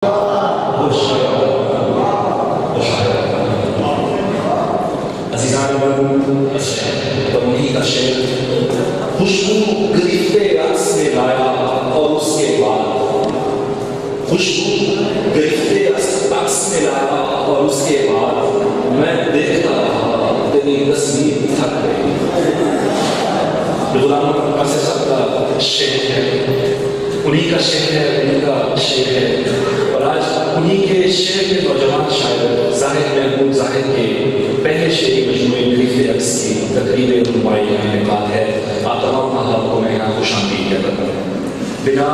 खुशबू गिरफ्ते रक्स में लाया और उसके बाद खुशबू गिरफ्ते रक्स में लाया और उसके बाद मैं देखता रहा तेरी तस्वीर थक गई। गुलाम अरशद साहब का शेर है, उन्हीं का शेर है, उन्हीं का शेर है। और आज उन्हीं के शेर के नौजवान शायर जाहिद महमूद जाहिद के पहले शेरी मजमूए गिरफ्ते रक्स की तकरीब रुनमाई का इनेकाद है। आप तमाम अहबाब को मैं यहाँ खुशामदीद कहता हूँ। बिना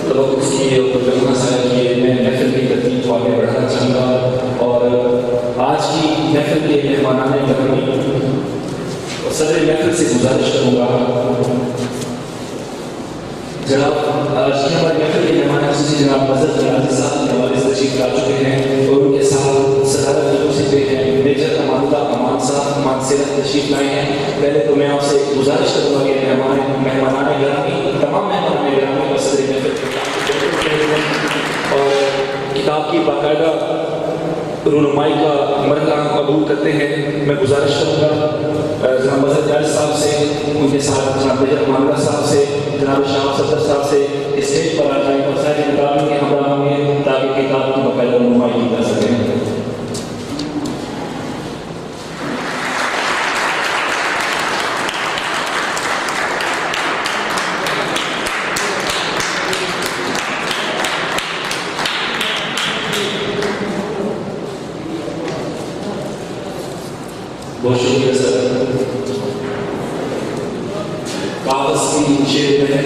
तवक्कुफ किए और तर्जुमा साया किए मैं महफिल की तरतीब को आगे बढ़ाना चाहूँगा और आज की महफिल के मेहमानाने गर्मी और सदर महफिल से गुजारिश करूँगा जनाब आज की हमारी महफिल के मेहमान खुसूसी जनाब मज़हर नियाज़ी साहब हमारे तशरीफ ला चुके हैं और उनके साथ सदारत यूनिवर्सिटी हैं मेजर अमानुल्लाह अमान साहब मानसरत तशरीफ लाए हैं। पहले तो मैं आपसे गुजारिश करूँगा कि मेहमानाने गिरामी तमाम मेहमानाने गिरामी और सदर महफिल और किताब की बाकायदा रुनुमाई का मरहला कबूल करते हैं। मैं गुजारिश करूँगा जनाब मज़हर नियाज़ी साहब से, उनके साथ जनाब मेजर अमानुल्लाह साहब से, जनाब शाह सत्तर साहब से स्टेज पर आ जाएँ और सारी किताबों के हमरा होंगे ताकि किताब की बाकायदा रुनुमाई की जा सके। बहुत शुक्रिया सर। कागज की शेर में